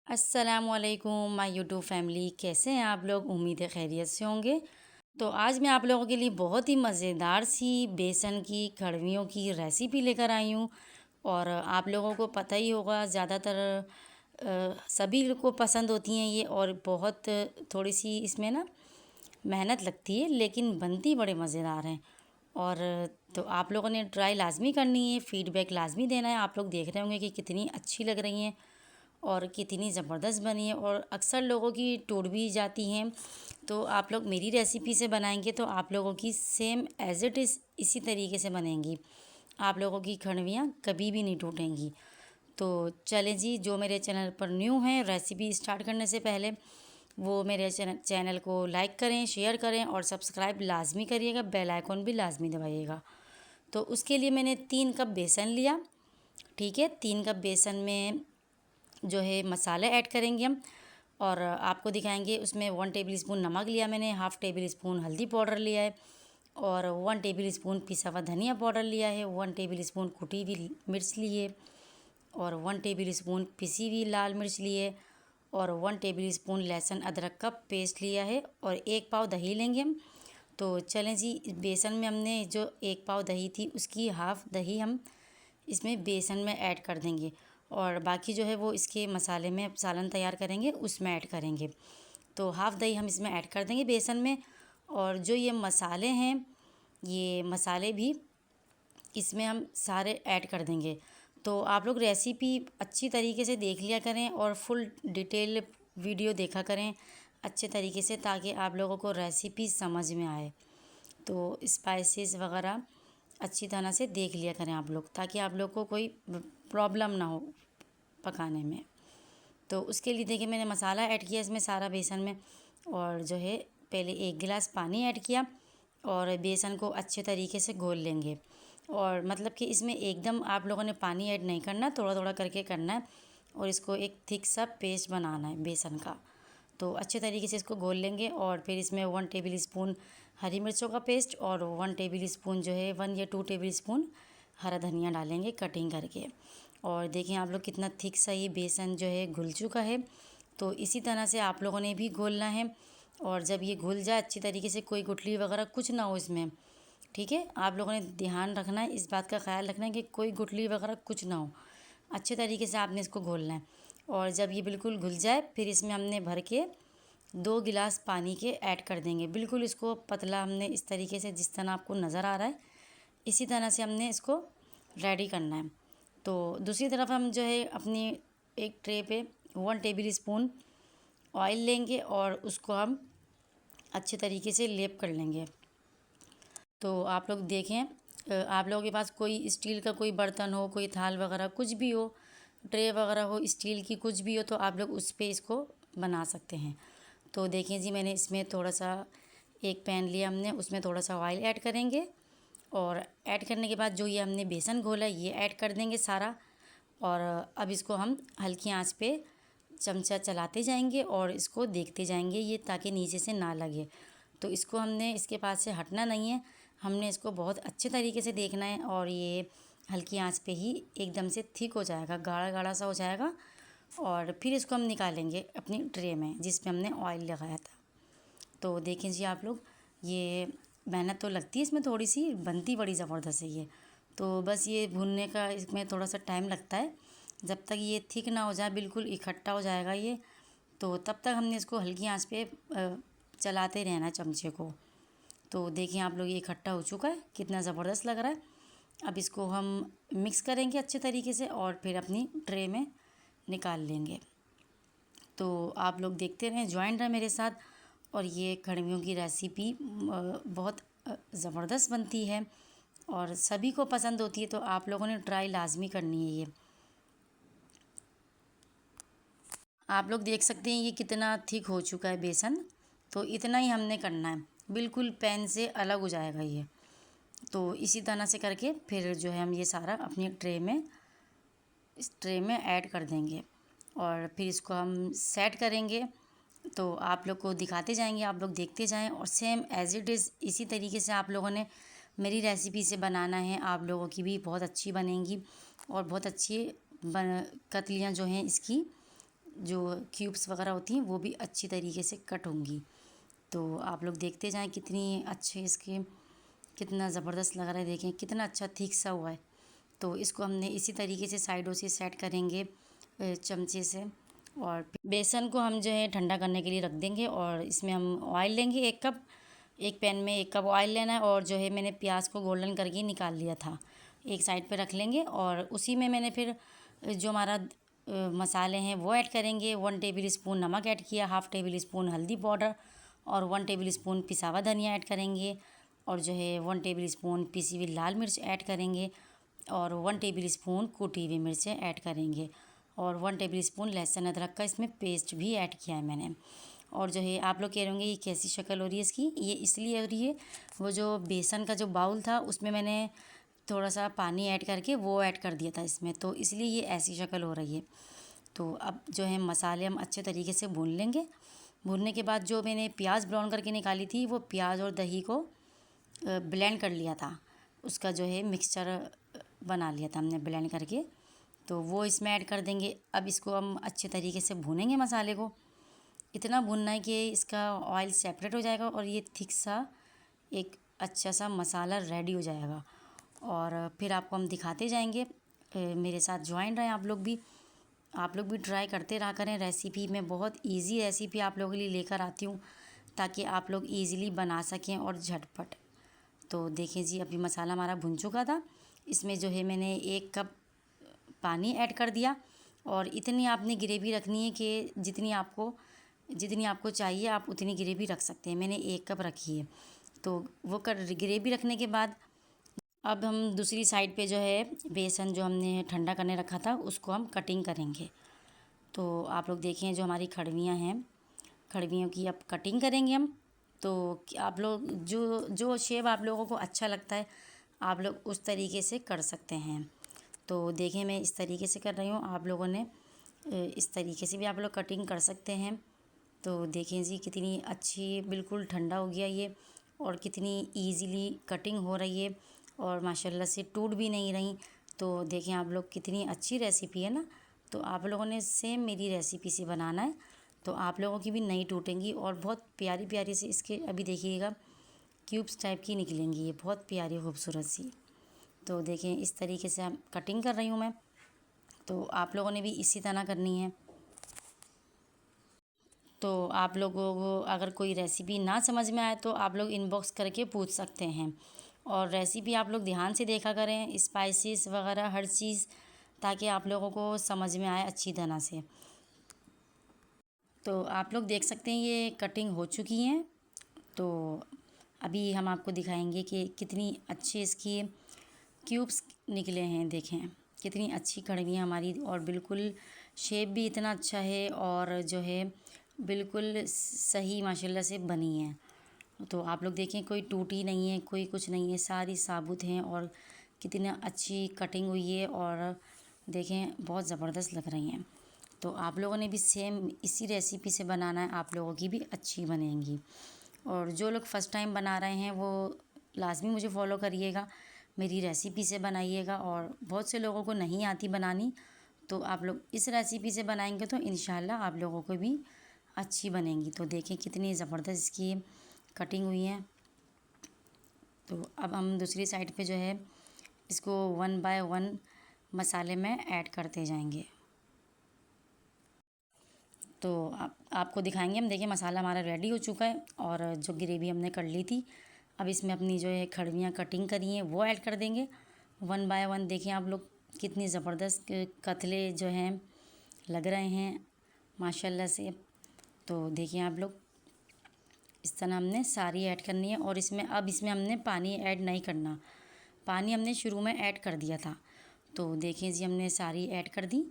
अस्सलामुअलैकुम my YouTube family, कैसे हैं आप लोग। उम्मीद है खैरियत से होंगे। तो आज मैं आप लोगों के लिए बहुत ही मज़ेदार सी बेसन की कड़वियों की रेसिपी लेकर आई हूँ। और आप लोगों को पता ही होगा, ज़्यादातर सभी लोग को पसंद होती हैं ये। और बहुत थोड़ी सी इसमें ना मेहनत लगती है, लेकिन बनती बड़े मज़ेदार हैं। और तो आप लोगों ने ट्राई लाजमी करनी है, फीडबैक लाजमी देना है। आप लोग देख रहे होंगे कि कितनी अच्छी लग रही हैं और कितनी ज़बरदस्त बनी है, और अक्सर लोगों की टूट भी जाती हैं। तो आप लोग मेरी रेसिपी से बनाएंगे तो आप लोगों की सेम एज़ इट इज़ इसी तरीके से बनेंगी। आप लोगों की खड़वियाँ कभी भी नहीं टूटेंगी। तो चलें जी, जो मेरे चैनल पर न्यू हैं, रेसिपी स्टार्ट करने से पहले वो मेरे चैनल को लाइक करें, शेयर करें और सब्सक्राइब लाजमी करिएगा, बेल आइकॉन भी लाजमी दबाइएगा। तो उसके लिए मैंने 3 कप बेसन लिया। ठीक है, 3 कप बेसन में जो है मसाले ऐड करेंगे हम। और आपको दिखाएंगे उसमें 1 टेबल स्पून नमक लिया मैंने, 1/2 टेबल स्पून हल्दी पाउडर लिया है, और 1 टेबल स्पून पिसा हुआ धनिया पाउडर लिया है, 1 टेबल स्पून कुटी हुई मिर्च ली है, और 1 टेबल स्पून पिसी हुई लाल मिर्च ली है, और 1 टेबल स्पून लहसुन अदरक का पेस्ट लिया है, और 1 पाव दही लेंगे हम। तो चलें जी, बेसन में हमने जो 1 पाव दही थी उसकी हाफ़ दही हम इसमें बेसन में ऐड कर देंगे, और बाकी जो है वो इसके मसाले में सालन तैयार करेंगे उसमें ऐड करेंगे। तो हाफ़ दही हम इसमें ऐड कर देंगे बेसन में। और जो ये मसाले हैं, ये मसाले भी इसमें हम सारे ऐड कर देंगे। तो आप लोग रेसिपी अच्छी तरीके से देख लिया करें और फुल डिटेल वीडियो देखा करें अच्छे तरीके से, ताकि आप लोगों को रेसिपी समझ में आए। तो स्पाइसेस वगैरह अच्छी तरह से देख लिया करें आप लोग, ताकि आप लोग को कोई प्रॉब्लम ना हो पकाने में। तो उसके लिए देखिए, मैंने मसाला ऐड किया इसमें सारा बेसन में, और जो है पहले 1 गिलास पानी ऐड किया, और बेसन को अच्छे तरीके से घोल लेंगे। और मतलब कि इसमें एकदम आप लोगों ने पानी ऐड नहीं करना, थोड़ा थोड़ा करके करना है, और इसको एक थिक सा पेस्ट बनाना है बेसन का। तो अच्छे तरीके से इसको घोल लेंगे, और फिर इसमें 1 टेबल स्पून हरी मिर्चों का पेस्ट, और 1 टेबल स्पून जो है 1 या 2 टेबल स्पून हरा धनिया डालेंगे कटिंग करके। और देखें आप लोग, कितना थिक सा ये बेसन जो है घुल चुका है। तो इसी तरह से आप लोगों ने भी घोलना है। और जब ये घुल जाए अच्छी तरीके से, कोई गुठली वगैरह कुछ ना हो इसमें। ठीक है, आप लोगों ने ध्यान रखना है, इस बात का ख्याल रखना है कि कोई गुठली वगैरह कुछ ना हो। अच्छे तरीके से आपने इसको घोलना है। और जब ये बिल्कुल घुल जाए, फिर इसमें हमने भर के 2 गिलास पानी के ऐड कर देंगे। बिल्कुल इसको पतला हमने इस तरीके से, जिस तरह आपको नज़र आ रहा है इसी तरह से हमने इसको रेडी करना है। तो दूसरी तरफ हम जो है अपनी एक ट्रे पे 1 टेबल स्पून ऑयल लेंगे, और उसको हम अच्छे तरीके से लेप कर लेंगे। तो आप लोग देखें, आप लोगों के पास कोई स्टील का कोई बर्तन हो, कोई थाल वगैरह कुछ भी हो, ट्रे वगैरह हो स्टील की कुछ भी हो, तो आप लोग उस पे इसको बना सकते हैं। तो देखें जी, मैंने इसमें थोड़ा सा एक पैन लिया हमने, उसमें थोड़ा सा ऑयल ऐड करेंगे, और ऐड करने के बाद जो ये हमने बेसन घोला ये ऐड कर देंगे सारा। और अब इसको हम हल्की आंच पे चमचा चलाते जाएंगे और इसको देखते जाएंगे ये, ताकि नीचे से ना लगे। तो इसको हमने इसके पास से हटना नहीं है, हमने इसको बहुत अच्छे तरीके से देखना है। और ये हल्की आंच पे ही एकदम से थिक हो जाएगा, गाढ़ा गाढ़ा सा हो जाएगा। और फिर इसको हम निकालेंगे अपनी ट्रे में जिस पे हमने ऑयल लगाया था। तो देखें जी आप लोग, ये मेहनत तो लगती है इसमें थोड़ी सी, बनती बड़ी ज़बरदस्त है ये। तो बस ये भुनने का इसमें थोड़ा सा टाइम लगता है, जब तक ये थिक ना हो जाए, बिल्कुल इकट्ठा हो जाएगा ये। तो तब तक हमने इसको हल्की आंच पे चलाते रहना चमचे को। तो देखिए आप लोग, ये इकट्ठा हो चुका है, कितना ज़बरदस्त लग रहा है। अब इसको हम मिक्स करेंगे अच्छे तरीके से, और फिर अपनी ट्रे में निकाल लेंगे। तो आप लोग देखते रहें, ज्वाइन रहे मेरे साथ। और ये खड़मियों की रेसिपी बहुत ज़बरदस्त बनती है और सभी को पसंद होती है। तो आप लोगों ने ट्राई लाजमी करनी है ये। आप लोग देख सकते हैं ये कितना थिक हो चुका है बेसन। तो इतना ही हमने करना है, बिल्कुल पैन से अलग हो जाएगा ये। तो इसी तरह से करके फिर जो है हम ये सारा अपनी ट्रे में, इस ट्रे में ऐड कर देंगे, और फिर इसको हम सेट करेंगे। तो आप लोग को दिखाते जाएंगे, आप लोग देखते जाएं, और सेम एज़ इट इज़ इसी तरीके से आप लोगों ने मेरी रेसिपी से बनाना है। आप लोगों की भी बहुत अच्छी बनेंगी, और बहुत अच्छी कतलियाँ जो हैं इसकी जो क्यूब्स वगैरह होती हैं वो भी अच्छी तरीके से कट होंगी। तो आप लोग देखते जाएं कितनी अच्छे इसके, कितना ज़बरदस्त लग रहा है, देखें कितना अच्छा थिक सा हुआ है। तो इसको हमने इसी तरीके से साइडों से सेट करेंगे चमचे से। और बेसन को हम जो है ठंडा करने के लिए रख देंगे और इसमें हम ऑयल लेंगे 1 कप। एक पैन में 1 कप ऑयल लेना है और जो है मैंने प्याज को गोल्डन करके निकाल लिया था, एक साइड पे रख लेंगे। और उसी में मैंने फिर जो हमारा मसाले हैं वो ऐड करेंगे। 1 टेबल स्पून नमक ऐड किया, 1/2 टेबल स्पून हल्दी पाउडर और 1 टेबल स्पून पिसा हुआ धनिया ऐड करेंगे। और जो है 1 टेबल स्पून पिसी हुई लाल मिर्च ऐड करेंगे और 1 टेबल स्पून कुटी हुई मिर्चें ऐड करेंगे और 1 टेबल स्पून लहसुन अदरक का इसमें पेस्ट भी ऐड किया है मैंने। और जो है आप लोग कह रहे होंगे ये कैसी शक्ल हो रही है इसकी, ये इसलिए हो रही है, वो जो बेसन का जो बाउल था उसमें मैंने थोड़ा सा पानी ऐड करके वो ऐड कर दिया था इसमें, तो इसलिए ये ऐसी शक्ल हो रही है। तो अब जो है मसाले हम अच्छे तरीके से भून लेंगे। भूनने के बाद जो मैंने प्याज ब्राउन करके निकाली थी वो प्याज और दही को ब्लेंड कर लिया था, उसका जो है मिक्सचर बना लिया था हमने ब्लेंड करके, तो वो इसमें ऐड कर देंगे। अब इसको हम अच्छे तरीके से भूनेंगे मसाले को, इतना भूनना है कि इसका ऑयल सेपरेट हो जाएगा और ये थिक सा एक अच्छा सा मसाला रेडी हो जाएगा। और फिर आपको हम दिखाते जाएंगे, मेरे साथ ज्वाइन रहें आप लोग भी ट्राई करते रहा करें रेसिपी। मैं बहुत इजी रेसिपी आप लोगों के लिए लेकर आती हूँ ताकि आप लोग इजीली बना सकें और झटपट। तो देखें जी अभी मसाला हमारा भुन चुका था, इसमें जो है मैंने 1 कप पानी ऐड कर दिया और इतनी आपने ग्रेवी रखनी है कि जितनी आपको चाहिए आप उतनी ग्रेवी रख सकते हैं। मैंने 1 कप रखी है। तो वो ग्रेवी रखने के बाद अब हम दूसरी साइड पे जो है बेसन जो हमने ठंडा करने रखा था उसको हम कटिंग करेंगे। तो आप लोग देखें जो हमारी खड़वियाँ हैं, खड़वियों की अब कटिंग करेंगे हम। तो आप लोग जो शेप आप लोगों को अच्छा लगता है आप लोग उस तरीके से कर सकते हैं। तो देखें मैं इस तरीके से कर रही हूँ, आप लोगों ने इस तरीके से भी आप लोग कटिंग कर सकते हैं। तो देखें जी कितनी अच्छी, बिल्कुल ठंडा हो गया ये और कितनी इजीली कटिंग हो रही है और माशाल्लाह से टूट भी नहीं रही। तो देखें आप लोग कितनी अच्छी रेसिपी है ना। तो आप लोगों ने सेम मेरी रेसिपी से बनाना है तो आप लोगों की भी नहीं टूटेंगी और बहुत प्यारी प्यारी सी इसके अभी देखिएगा क्यूब्स टाइप की निकलेंगी, ये बहुत प्यारी खूबसूरत सी। तो देखें इस तरीके से हम कटिंग कर रही हूँ मैं, तो आप लोगों ने भी इसी तरह करनी है। तो आप लोगों को अगर कोई रेसिपी ना समझ में आए तो आप लोग इनबॉक्स करके पूछ सकते हैं। और रेसिपी आप लोग ध्यान से देखा करें, स्पाइसेस वगैरह हर चीज़, ताकि आप लोगों को समझ में आए अच्छी तरह से। तो आप लोग देख सकते हैं ये कटिंग हो चुकी हैं। तो अभी हम आपको दिखाएंगे कि कितनी अच्छी इसकी क्यूब्स निकले हैं। देखें कितनी अच्छी कड़वियाँ हमारी और बिल्कुल शेप भी इतना अच्छा है और जो है बिल्कुल सही माशाल्लाह से बनी है। तो आप लोग देखें कोई टूटी नहीं है, कोई कुछ नहीं है, सारी साबुत हैं और कितनी अच्छी कटिंग हुई है और देखें बहुत ज़बरदस्त लग रही हैं। तो आप लोगों ने भी सेम इसी रेसिपी से बनाना है, आप लोगों की भी अच्छी बनेंगी। और जो लोग फ़र्स्ट टाइम बना रहे हैं वो लाजमी मुझे फॉलो करिएगा, मेरी रेसिपी से बनाइएगा। और बहुत से लोगों को नहीं आती बनानी, तो आप लोग इस रेसिपी से बनाएंगे तो इंशाल्लाह आप लोगों को भी अच्छी बनेंगी। तो देखें कितनी ज़बरदस्त इसकी कटिंग हुई है। तो अब हम दूसरी साइड पे जो है इसको 1 बाय 1 मसाले में ऐड करते जाएंगे। तो आपको दिखाएंगे हम। देखिए मसाला हमारा रेडी हो चुका है और जो ग्रेवी हमने कर ली थी अब इसमें अपनी जो है खड़वियाँ कटिंग करी हैं वो ऐड कर देंगे 1 बाय 1। देखिए आप लोग कितनी ज़बरदस्त कतले जो हैं लग रहे हैं माशाल्लाह से। तो देखिए आप लोग इस तरह हमने सारी ऐड करनी है और इसमें हमने पानी ऐड नहीं करना, पानी हमने शुरू में ऐड कर दिया था। तो देखिए जी हमने सारी ऐड कर दी।